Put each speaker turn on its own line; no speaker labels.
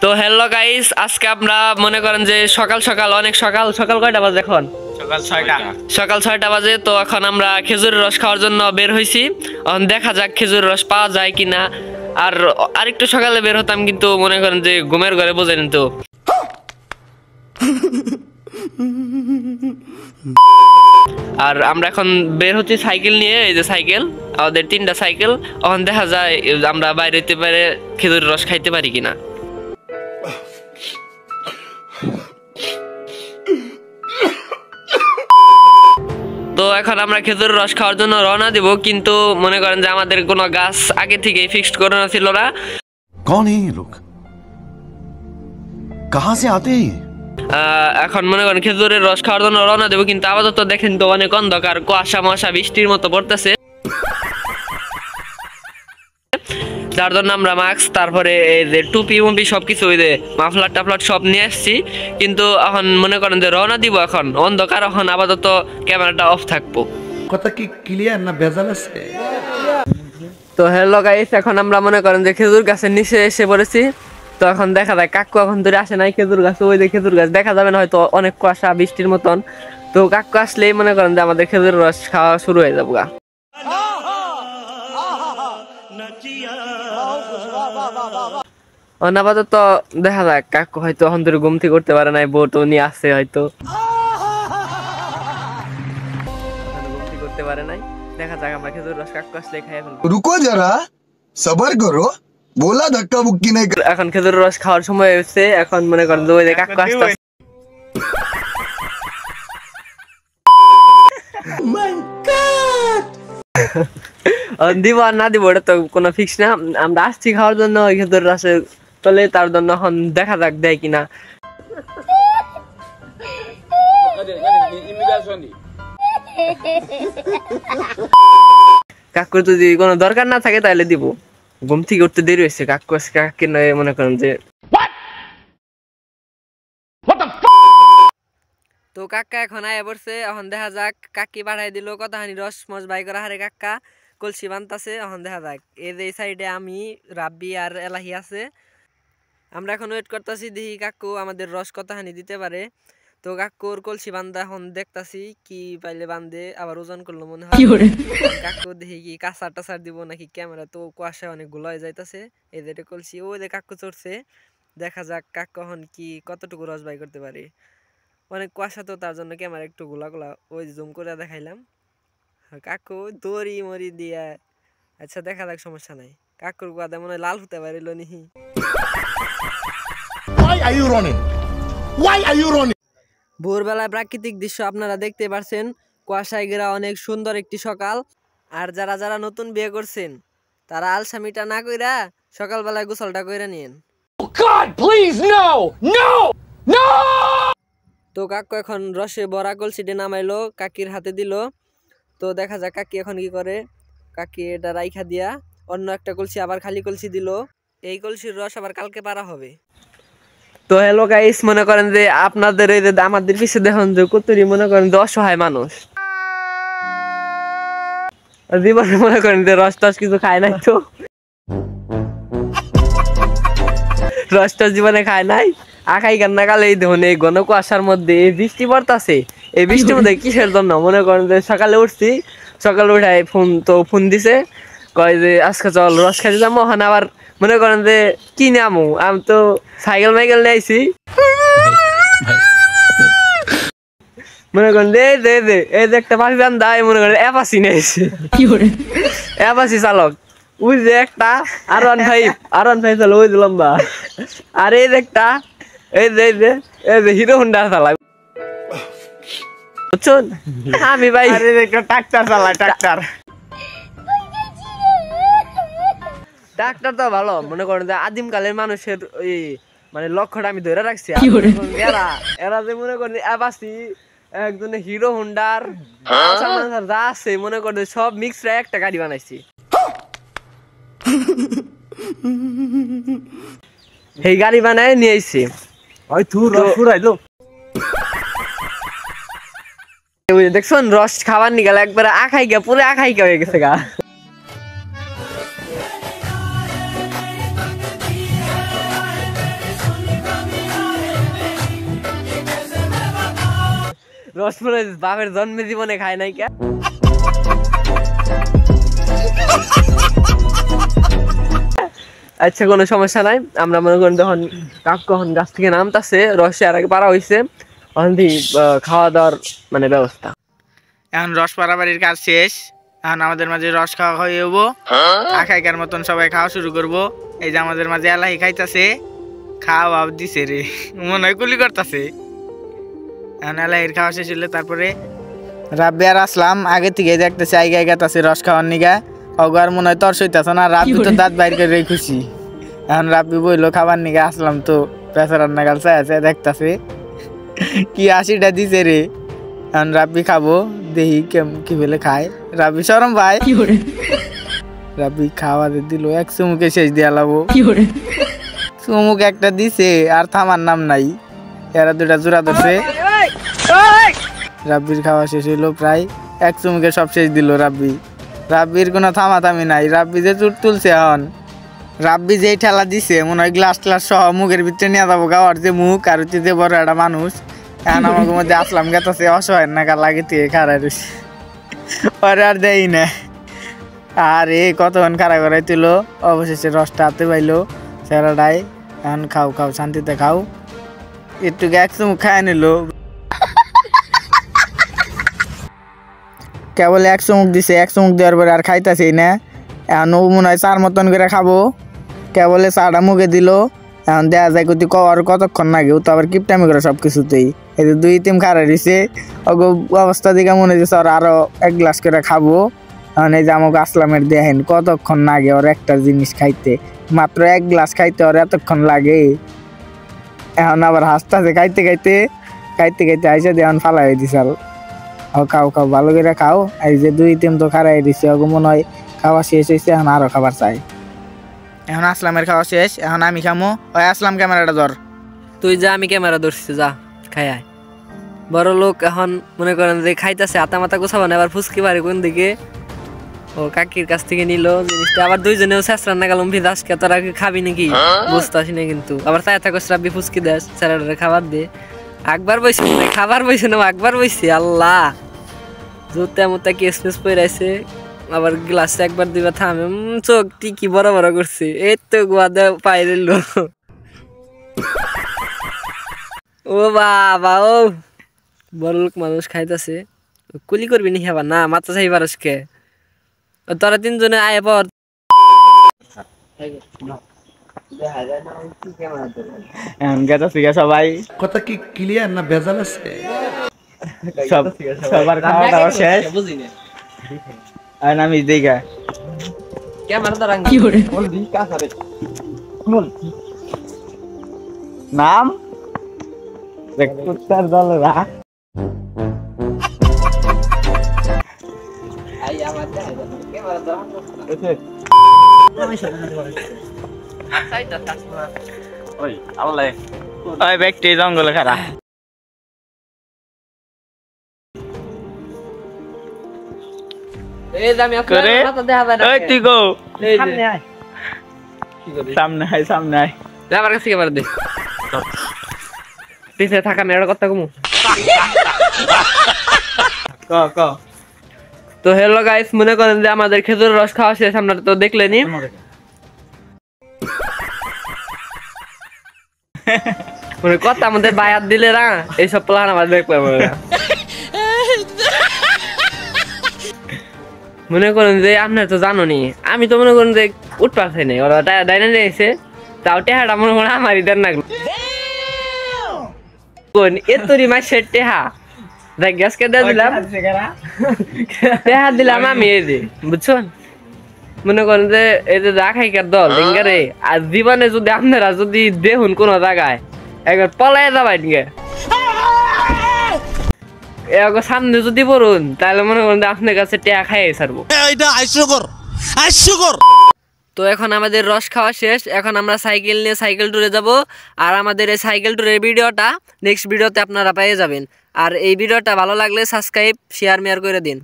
তো hello guys, আজকে আমরা মনে করেন যে সকাল সকাল অনেক সকাল সকাল কয়টা বাজে এখন? সকাল 6টা বাজে। তো এখন আমরা খেজুরের রস খাওয়ার জন্য বের হইছি। এখন দেখা যাক খেজুরের রস পাওয়া যায় কিনা। আর আরেকটু সকালে বের হতাম, কিন্তু মনে করেন যে ঘুমের ঘরে বোঝেন তো। আর আমরা এখন বের হচ্ছি সাইকেল নিয়ে। এই যে সাইকেল, আমাদের 3টা সাইকেল। এখন দেখা যায় আমরা বাইরে হইতে পারে খেজুরের রস খাইতে পারি কিনা। তো এখন আমরা খেজুরের রস খাওয়ার জন্য রওনা দিব, কিন্তু মনে করেন যে আমাদের কোনো গাছ আগে থেকেই ফিক্সড করানো ছিল না।
कौन है ये लोग? कहां से आते हैं?
এখন মনে করেন খেজুরের রস খাওয়ার জন্য রওনা দেবো, কিন্তু আপাতত দেখেন তো অনেক অন্ধকার, কুয়াশা মশা বৃষ্টির মতো পড়তেছে। যার জন্য আমরা মাস্ক, তারপরে এই যে টুপি মুপি সবকিছু, ওই যে মাফলার টাফলার সব নিয়ে আসছি। কিন্তু এখন মনে করেন যে রওনা দিব, এখন অন্ধকার, এখন আপাতত ক্যামেরাটা অফ থাকবো।
কথা কি ক্লিয়ার না ভেজাল আছে?
তো হ্যালো গাইস, এখন আমরা মনে করেন যে খেজুর গাছের নিচে এসে পড়েছি। তো এখন দেখা যায় কাকু এখন ধরে আসে নাই খেজুর গাছ, ওই যে খেজুর গাছ দেখা যাবে না, হয়তো অনেক কুয়াশা বৃষ্টির মতন। তো কাকু আসলেই মনে করেন যে আমাদের খেজুর রস খাওয়া শুরু হয়ে যাবো গা। আপাতত দেখা যাক, কাকু হয়তো এখন ধরে ঘুম থেকে করতে পারে নাই, বউ তো নিয়ে আসছে হয়তো করতে পারে নাই। দেখা যাক, আমরা খেজুর রস কাকু আসলে খাই ফেলবো।
रुको जरा सबर करो, बोला धक्का मुक्की नहीं कर।
এখন খেজুর রস খাওয়ার সময় হচ্ছে, এখন মনে করেন যে ওই যে কাকু আসতে দিব আর না দিব ওটা তো কোনো ফিক্স না। আমরা আসছি খাওয়ার জন্য ওই খেজুর রসের তলে, তার জন্য এখন দেখা যাক দেয় কিনা। কাকুর যদি কোনো দরকার না থাকে তাহলে দিব। ঘুম থেকে উঠতে দেরি হয়েছে, কাকু কাকি নয় মনে করেন যে। তো কাকা এখন আয়া পড়ছে, এখন দেখা যাক কাকি বাড়াই দিল কতখানি রস মস বাই করা হারে কাকা কলসি বানতাছে। এখন দেখা যাক, এই যে সাইডে আমি, রাব্বি আর এলাহি আছে। আমরা এখন ওয়েট করতেছি, দেখি কাকু আমাদের রস কতখানি দিতে পারে। তো কাকুর কলসি বান্ধা এখন দেখতাছি, কি পাইলে বান্ধে, আবার ওজন করলো মনে হয়। কাকু দেখি কি কাঁচার টাচার দিব নাকি। ক্যামেরা তো কুয়াশা অনেক গুলো হয়ে যাইতেছে। এই যে কলসি, ওই যে কাকু চড়ছে। দেখা যাক কাকু এখন কি কতটুকু রস বাই করতে পারে। অনেক কুয়াশা তো, তার জন্য ক্যামেরা একটু গোলা গোলা ওই জুম করে দেখাইলাম। কাকু দড়ি মরি দিয়া, আচ্ছা দেখা যাক, সমস্যা নাই। কাকুর গাদা মনে হয় লাল হতে পারিল নিহি। ভোরবেলায় প্রাকৃতিক দৃশ্য আপনারা দেখতে পারছেন, কুয়াশায় ঘেরা অনেক সুন্দর একটি সকাল। আর যারা যারা নতুন বিয়ে করছেন, তারা আলসামিটা না কইরা সকালবেলায় গোসলটা কইরা নিয়েন। তো কাকু এখন রসে বড়া কলসিটি নামাইলো, কাকির হাতে দিল। তো দেখা যাক কাকি এখন কি করে। কাকি এটা রাইখা দিয়া অন্য একটা কলসি আবার খালি কলসি দিল। এই কলসির রস আবার কালকে পারা হবে। তো হ্যালো গাইস, মনে করেন যে আপনাদের এই যে আমাদের পিছে দেখুন যে কতরি মনে করেন যে অসহায় মানুষ, জীবনে মনে করেন যে রস টস কিছু খায় নাই। তো রস টস জীবনে খায় নাই, আখাই কান্না কালে এই দেখুন এই ঘন কুয়াশার মধ্যে এই বৃষ্টি পড়তাছে। এই বৃষ্টির মধ্যে কিসের জন্য মনে করেন যে সকালে উঠছি, সকালে উঠায় ফোন দিছে, কয় যে আজকে চল রস খাইতে যাবো। ওখান আবার মনে করেন যে কি নামু, আমি তো সাইকেল মাইকেল নিয়ে আইছি। মনে করেন এই যে একটা পাখি বান্ধা, মনে করেন অ্যাপাসি নিয়ে আইছে, অ্যাপাসি চালক। ওই যে একটা R15 চলো, ওই যে লম্বা। আর এই যে একটা এই যে হিরো হোন্ডা চালায়, বুঝছেন? আমি ভাই ট্রাক্টর চালাই, ট্রাক্টর তো ভালো। মনে করেন যে আদিম কালের মানুষের ওই মানে লক্ষ্যটা আমি ধরে রাখছি। এরা যে মনে করেন অ্যাপাসি, একজনে হিরো হোন্ডার যা আছে মনে করেন সব মিক্সড একটা গাড়ি বানাইছি। এই গাড়ি বানায় নিয়ে আইছি। দেখছেন রস খাবার নিয়ে গেল, একবার আখাই গা, পুরো আখাই গা হয়ে গেছে গা। রস মনে হয় বাপের জন্মে জীবনে খায় নাই কে। আচ্ছা কোনো সমস্যা নাই, আমরা মনে করেন যখন কখন গাছ থেকে নামতাছে রসে আর আগে পারা হয়েছে তখন খাওয়া দাওয়ার মানে ব্যবস্থা।
এখন রস পারাবাড়ির কাজ শেষ, এখন আমাদের মাঝে রস খাওয়া হয়ে যাবো, আখাইকার মতন সবাই খাওয়া শুরু করবো। এই যে আমাদের মাঝে এলাহি খাইতাছে, খাওয়া দিছে রে, মনে হয় কুলি করতেছে। এখন এলাহির খাওয়া শেষ হলে তারপরে রাব্বি আর আসলাম আগে থেকে দেখতেছে আইগা গাইতাছে রস খাওয়ার নিগা, অগার মনে হয় তর সইতাছে না, রাব্বি তো দাঁত বাইর করে খুশি। এখন রাব্বি বইলো খাবার নিগা, আসলাম তো পেঁচা রান্না গাল চাই দেখতাছে কি 80টা দিছে রে। এখন রাব্বি খাবো, দেখি কি বলে খায়। রাব্বি শরম ভাই, রাব্বি খাওয়া দিল, এক চুমুকে শেষ দিয়া লাবো। চুমুক একটা দিছে আর থামার নাম নাই, এরা দুটা জোড়া ধরছে। রাব্বির খাওয়া শেষ হইলো প্রায়, এক চুমুকে সব শেষ দিল রাব্বি। রাব্বির কোনো থামাথামি নাই, রাব্বি যে চুট তুলছে। এখন রাব্বি যেই ঠেলা দিছে মনে হয় গ্লাস ট্লাস সহ মুখের ভিতরে নিয়ে যাবো, গাওয়ার যে মুখ আর হচ্ছে যে বড় একটা মানুষ। এখন আমার মধ্যে আসলাম গেছে অসহায় নাকা লাগে থেকে খাড়াই রয়েছে, পরে আর দেই না। আর এ কতক্ষণ খাড়া করাই তুলো, অবশেষে রসটা হাতে পাইলো স্যারাডাই। এখন খাও খাও শান্তিতে খাও, একটু এক চুমুক খায় নিল, কেবল এক চুমুক দিছে। এক চুমুক দেওয়ার পরে আর খাইতেছেই না। এখন ও মনে হয় চার মতন করে খাবো, কেবলে চাটা মুখে দিল। এখন দেখা যায় কতি কর কতক্ষণ লাগে, তো আবার কিপটামি করে সব কিছুতেই। এই যে 2-3 খাড়া দিছে, অবস্থা দিকে মনে হচ্ছে ওর আরো 1 গ্লাস করে খাবো। এখন এই যে আমাকে আসলামের দেখেন কতক্ষণ লাগে ওর একটা জিনিস খাইতে, মাত্র 1 গ্লাস খাইতে ওর এতক্ষণ লাগে। এখন আবার হাসতেছে খাইতে খাইতে খাইতে খাইতে আইসা দিয়ে এখন ফালাই দিছাল। খাও খাও ভালো করে খাও। এই যে 2-3 তো খারাই দিছে, ওকে মনে হয় খাওয়া শেষ হয়েছে, এখন আরো খাবার চাই। এখন আসলামের খাওয়া শেষ, এখন আমি খামো। ওই আসলাম ক্যামেরাটা ধর।
তুই যা, আমি ক্যামেরা ধরছি, যা খাই আয়। বড় লোক এখন মনে করেন যে খাইতেছে, হাতা মাথা গোছাবো না, আবার ফুসকি বাড়ি কোন দিকে ও কাকির কাছ থেকে নিল জিনিসটা। আবার দুইজনেও শেষ রান্না গেলাম ভিদাসকে, তোরা কি খাবি নাকি বুঝতে আসি না। কিন্তু আবার চায় থাকো রাব্বি ফুসকি দেশ স্যালাডের খাবার দে। একবার বইছে খাবার বইছে না, একবার বইছে আল্লাহ জুতা মুতা কেস ফেস পইরাইছে। আবার গ্লাসে একবার দুইবার থামে, চোখ টিকি বড় বড় করছে। এই তো গোয়াদে পাই দিল। ও বাবা, ও বড় লোক মানুষ খাইতেছে, কুলি করবি নি খাবার না, মাথা চাই পারসকে। তোরা 3 জনে আয় পর।
সবাই
কথা কি ক্লিয়ার না ভেজাল আছে?
সবার খাওয়া দাওয়া শেষ, আমি দেখা নাম দলরা ব্যক্তি জঙ্গলে খারা।
থাকা মেয়ের কথা কমু। তো হ্যালো গাইস, মনে করেন যে আমাদের খেজুরের রস খাওয়া শেষ, আপনারা তো দেখলেনি। কথা আমাদের বায়াত দিলে না, এইসব প্ল্যান আমাদের দেখবে মনে করেন যে আপনার তো জানোনি, আমি তো মনে করেন যে উঠপাস হয় নাই, ওরা ডাইনে নিয়েছে, তাও টেহাটা মনে করেন আমারই দেন না। এতরি মাসের টেহা গ্যাসকে দিলাম, টেহা দিলাম আমি। এই যে বুঝছেন, মনে করেন যে এই যে রাখাইকার দল রে, আর জীবনে যদি আপনারা যদি দেখুন কোন জায়গায় একবার পলাই যাবাই সামনে যদি পড়ুন, তাহলে মনে করেন আপনার কাছে টেহা খাইয়ে ছাড়বো। তো এখন আমাদের রস খাওয়া শেষ, এখন আমরা সাইকেল নিয়ে সাইকেল ট্যুরে যাব। আর আমাদের এই সাইকেল ট্যুরের ভিডিওটা নেক্সট ভিডিওতে আপনারা পেয়ে যাবেন। আর এই ভিডিওটা ভালো লাগলে সাবস্ক্রাইব শেয়ার মেয়ার করে দিন।